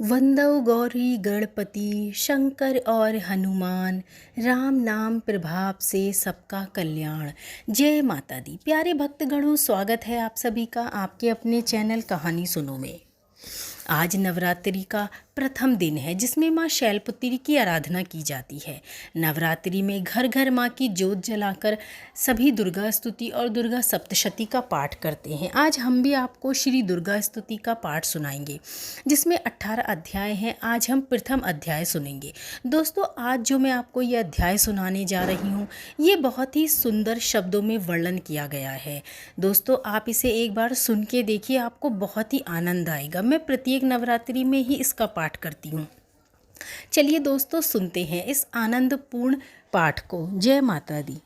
वंदौ गौरी गणपति शंकर और हनुमान, राम नाम प्रभाव से सबका कल्याण। जय माता दी। प्यारे भक्तगणों, स्वागत है आप सभी का आपके अपने चैनल कहानी सुनो में। आज नवरात्रि का प्रथम दिन है जिसमें माँ शैलपुत्री की आराधना की जाती है। नवरात्रि में घर घर माँ की जोत जलाकर सभी दुर्गा स्तुति और दुर्गा सप्तशती का पाठ करते हैं। आज हम भी आपको श्री दुर्गा स्तुति का पाठ सुनाएंगे जिसमें 18 अध्याय हैं। आज हम प्रथम अध्याय सुनेंगे। दोस्तों, आज जो मैं आपको ये अध्याय सुनाने जा रही हूँ ये बहुत ही सुंदर शब्दों में वर्णन किया गया है। दोस्तों, आप इसे एक बार सुन के देखिए, आपको बहुत ही आनंद आएगा। मैं प्रत्येक नवरात्रि में ही इसका पाठ करती हूँ। चलिए दोस्तों, सुनते हैं इस आनंदपूर्ण पाठ को। जय माता दी।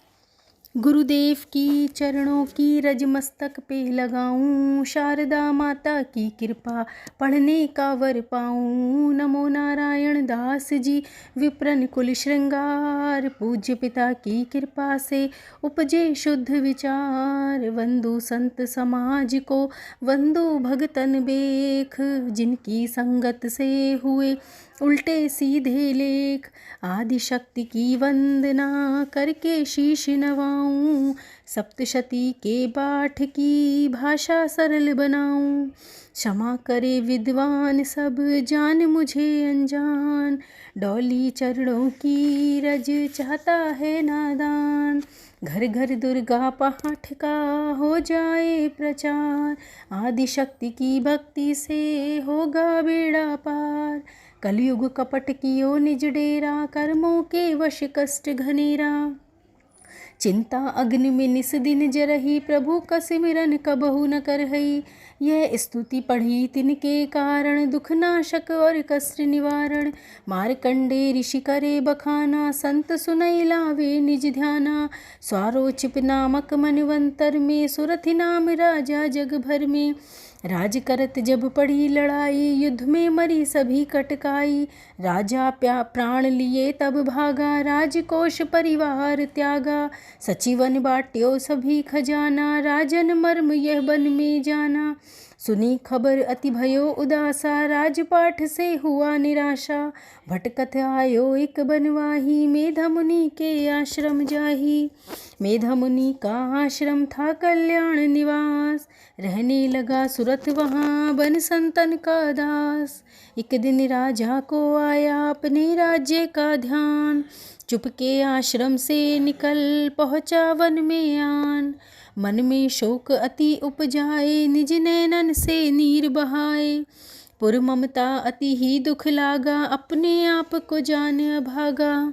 गुरुदेव की चरणों की रज मस्तक पे लगाऊं, शारदा माता की कृपा पढ़ने का वर पाऊं। नमो नारायण दास जी विप्रन कुल श्रृंगार, पूज्य पिता की कृपा से उपजे शुद्ध विचार। वंदु संत समाज को वंदु भगतन बेख, जिनकी संगत से हुए उल्टे सीधे लेख। आदि शक्ति की वंदना करके शीश नवाऊं, सप्तशती के पाठ की भाषा सरल बनाऊं। क्षमा करे विद्वान सब जान मुझे अनजान, डोली चरणों की रज चाहता है नादान। घर घर दुर्गा पाठ का हो जाए प्रचार, आदि शक्ति की भक्ति से होगा बेड़ा पार। कलयुग कपट कियो निज डेरा, कर्मों के वश कष्ट घनेरा। चिंता अग्नि में निस दिन जरही, प्रभु का सिमरन कबहु न करहई। यह स्तुति पढ़ी तिनके कारण, दुख नाशक और कष्ट निवारण। मारकंडे ऋषि करे बखाना, संत सुनई लावे निज ध्याना। स्वारोचिप नामक मनवंतर में, सुरथि नाम राजा जग भर में। राज करत जब पड़ी लड़ाई, युद्ध में मरी सभी कटकाई। राजा प्राण लिए तब भागा, राजकोष परिवार त्यागा। सचिवन बाट्यो सभी खजाना, राजन मर्म यह बन में जाना। सुनी खबर अति भयो उदासा, राजपाठ से हुआ निराशा। भटकत आयो एक बनवाही, मेधा मुनि के आश्रम जाही। मेधा मुनि का आश्रम था कल्याण निवास, रहने लगा सुरथ वहाँ बन संतन का दास। एक दिन राजा को आया अपने राज्य का ध्यान, चुपके आश्रम से निकल पहुँचा वन में आन। मन में शोक अति उपजाए, निज नैनन से नीर बहाए। पुर ममता अति ही दुख लागा, अपने आप को जान अभागा।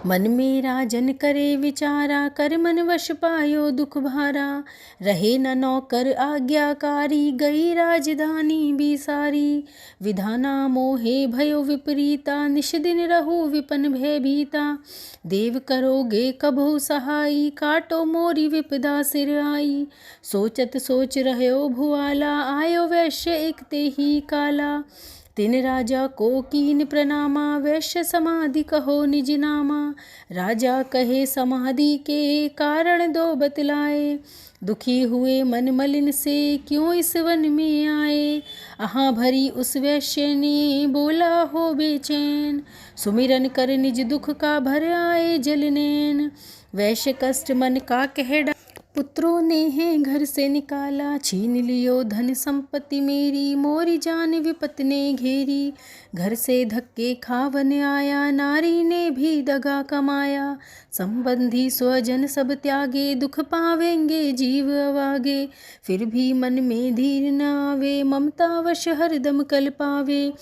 मन में राजन करे विचारा, कर मन वश पायो दुख भारा। रहे न नौकर आज्ञाकारी, गई राजधानी बिसारी। विधाना मोहे भयो विपरीता, निश दिन रहु विपन भयभीता। देव करोगे कभो सहाई, काटो मोरी विपदा सिर आई। सोचत सोच रह्यो भुआला, आयो वैश्य एक ते ही काला। तिन राजा को कीन प्रणामा, वैश्य समाधि कहो निज नामा। राजा कहे समाधि के कारण दो बतलाए, दुखी हुए मन मलिन से क्यों इस वन में आए। आहाँ भरी उस वैश्य ने बोला हो बेचैन, सुमिरन कर निज दुख का भर आए जल नैन। वैश्य कष्ट मन का कह डाला, पुत्रों ने हैं घर से निकाला। छीन लियो धन संपत्ति मेरी, मोरी जान विपत ने घेरी। घर से धक्के खावन आया, नारी ने भी दगा कमाया। संबंधी स्वजन सब त्यागे, दुख पावेंगे जीव अवागे। फिर भी मन में धीर न आवे, ममतावश हरदम कल पावे।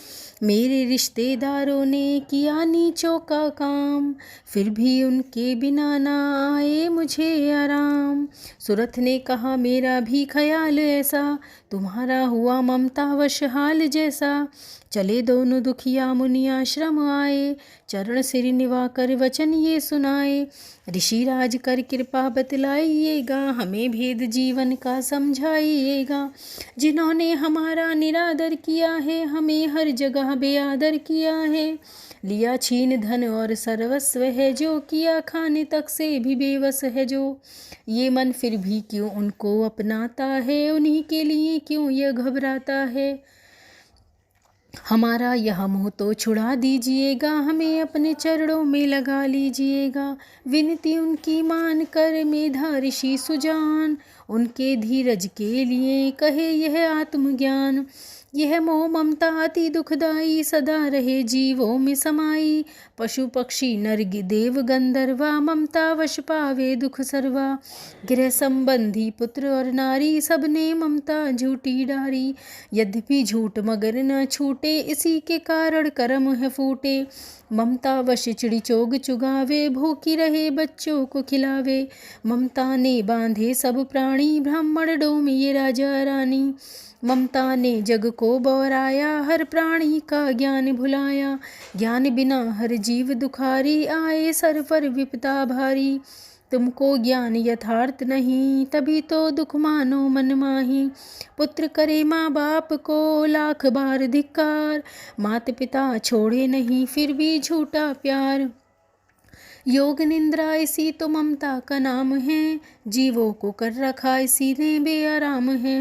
मेरे रिश्तेदारों ने किया नीचों का काम, फिर भी उनके बिना ना आए मुझे आराम। सुरथ ने कहा मेरा भी ख्याल ऐसा, तुम्हारा हुआ ममतावश हाल जैसा। चले दोनों दुखिया मुनि आश्रम आए, चरण सिर निवा कर वचन ये सुनाए। ऋषिराज कर कृपा बतलाइएगा, हमें भेद जीवन का समझाइएगा। जिन्होंने हमारा निरादर किया है, हमें हर जगह बेआदर किया है। लिया छीन धन और सर्वस्व है जो, किया खाने तक से भी बेवस है जो। ये मन फिर भी क्यों उनको अपनाता है, उन्हीं के लिए क्यों यह घबराता है। हमारा यह मोह तो छुड़ा दीजिएगा, हमें अपने चरणों में लगा लीजिएगा। विनती उनकी मान कर मेधा ऋषि सुजान, उनके धीरज के लिए कहे यह आत्मज्ञान। यह मोह ममता अति दुखदाई, सदा रहे जीवों में समाई। पशु पक्षी नर देव गंधर्वा, ममता वश पावे दुख सर्वा। गृह संबंधी पुत्र और नारी, सबने ममता झूठी डारी। यद्यपि झूठ मगर न छूटे, इसी के कारण कर्म है फूटे। ममता वश चिड़ी चोग चुगावे, भूखी रहे बच्चों को खिलावे। ममता ने बांधे सब प्राणी, ब्राह्मण डोम ये राजा रानी। ममता ने जग को बौराया, हर प्राणी का ज्ञान भुलाया। ज्ञान बिना हर जीव दुखारी, आए सर पर विपदा भारी। तुमको ज्ञान यथार्थ नहीं, तभी तो दुख मानो मन माही। पुत्र करे माँ बाप को लाख बार धिक्कार, माता पिता छोड़े नहीं फिर भी झूठा प्यार। योग निंद्रा इसी तो ममता का नाम है, जीवों को कर रखा इसी ने बेआराम है।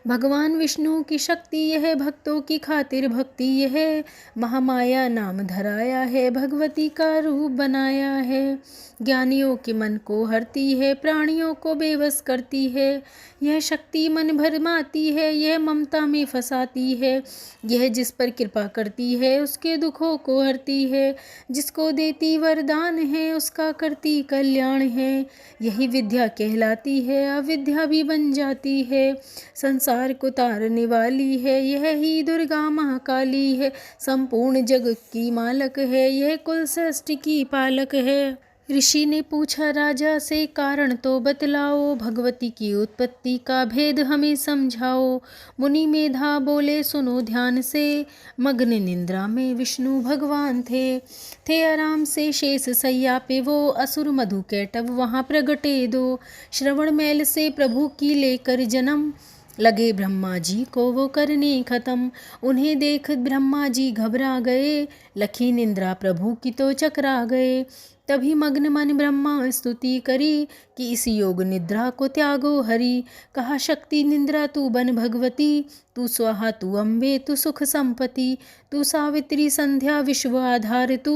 भगवान विष्णु की शक्ति यह, भक्तों की खातिर भक्ति यह। महामाया नाम धराया है, भगवती का रूप बनाया है। ज्ञानियों के मन को हरती है, प्राणियों को बेबस करती है। यह शक्ति मन भरमाती है, यह ममता में फंसाती है। यह जिस पर कृपा करती है, उसके दुखों को हरती है। जिसको देती वरदान है, उसका करती कल्याण है। यही विद्या कहलाती है, अविद्या भी बन जाती है। संसार को तारने वाली है, यह ही दुर्गा महाकाली है। संपूर्ण जग की मालक है, यह कुल सृष्टि की पालक है। ऋषि ने पूछा राजा से, कारण तो बतलाओ, भगवती की उत्पत्ति का भेद हमें समझाओ। मुनि मेधा बोले सुनो ध्यान से, मग्न निंद्रा में विष्णु भगवान थे आराम से शेष सैया पे वो, असुर मधु कैटव वहाँ प्रगटे दो। श्रवण मैल से प्रभु की लेकर जन्म, लगे ब्रह्मा जी को वो करने खत्म। उन्हें देख ब्रह्मा जी घबरा गए, लखी निंद्रा प्रभु की तो चकरा गए। तभी मग्न मन ब्रह्मा स्तुति करी, कि इस योग निद्रा को त्यागो हरि। कहा शक्ति निंद्रा तू बन भगवती, तू स्वाहा तू अम्बे तू सुख संपत्ति। तू सावित्री संध्या विश्व आधार तू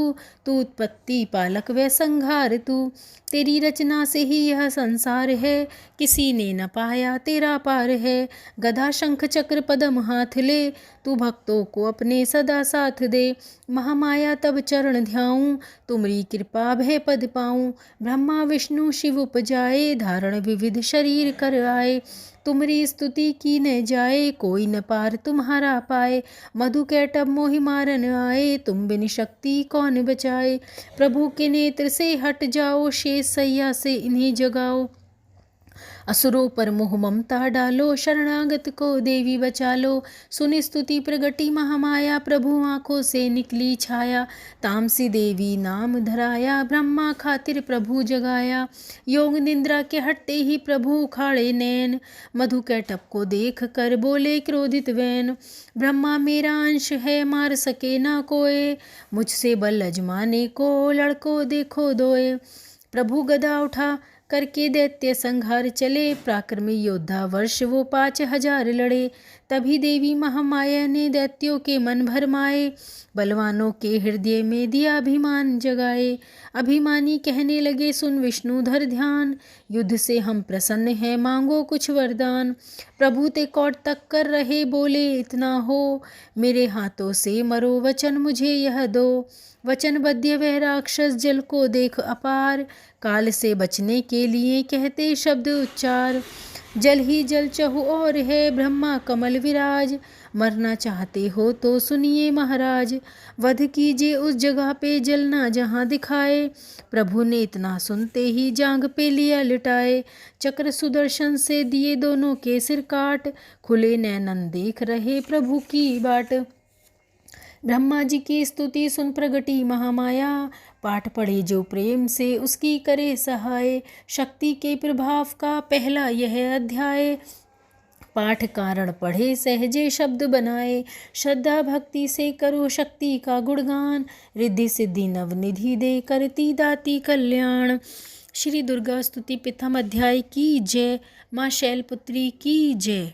उत्पत्ति पालक व संहार तू। तेरी रचना से ही यह संसार है, किसी ने न पाया तेरा पार है। गदा शंख चक्र पदम हाथ ले, तू भक्तों को अपने सदा साथ दे। महामाया तब चरण ध्याऊं, तुमरी कृपा भय पद पाऊं। ब्रह्मा विष्णु शिव उपजाए, धारण विविध शरीर कर आए। तुमरी स्तुति की न जाए, कोई न पार तुम्हारा पाए। मधु कैटभ मोहि मारन आए, तुम बिन शक्ति कौन बचाए। प्रभु के नेत्र से हट जाओ, शेष सैया से इन्हें जगाओ। असुरों पर मोह ममता डालो, शरणागत को देवी बचा लो। सुनि स्तुति प्रगटी महामाया, प्रभु आँखों से निकली छाया। तामसी देवी नाम धराया, ब्रह्मा खातिर प्रभु जगाया। योग निंद्रा के हटते ही प्रभु उखाड़े नैन, मधु कैटभ को देख कर बोले क्रोधित वैन। ब्रह्मा मेरा अंश है, मार सके ना कोई, मुझसे बल अजमाने को लड़को देखो दोए। प्रभु गदा उठा करके दैत्य संहार चले, पराक्रमी योद्धा वर्ष वो 5000 लड़े। तभी देवी महामाया ने दैत्यों के मन भरमाए, बलवानों के हृदय में दिया अभिमान जगाए। अभिमानी कहने लगे सुन विष्णुधर ध्यान, युद्ध से हम प्रसन्न हैं मांगो कुछ वरदान। प्रभु ते कौट तक कर रहे बोले इतना हो, मेरे हाथों से मरो वचन मुझे यह दो। वचनबद्ध वह राक्षस जल को देख अपार, काल से बचने के लिए कहते शब्द उच्चार। जल ही जल चहु और है, ब्रह्मा कमल विराज। मरना चाहते हो तो सुनिए महाराज, वध कीजिए उस जगह पे जलना जहाँ दिखाए। प्रभु ने इतना सुनते ही जांग पे लिया लिटाए, चक्र सुदर्शन से दिए दोनों के सिर काट। खुले नैनन देख रहे प्रभु की बाट। ब्रह्मा जी की स्तुति सुन प्रगटी महामाया, पाठ पढ़े जो प्रेम से उसकी करे सहाय। शक्ति के प्रभाव का पहला यह अध्याय, पाठ कारण पढ़े सहजे शब्द बनाए। श्रद्धा भक्ति से करो शक्ति का गुणगान, रिद्धि सिद्धि नवनिधि दे करती दाती कल्याण। श्री दुर्गा स्तुति प्रथम अध्याय की जय। माँ शैलपुत्री की जय।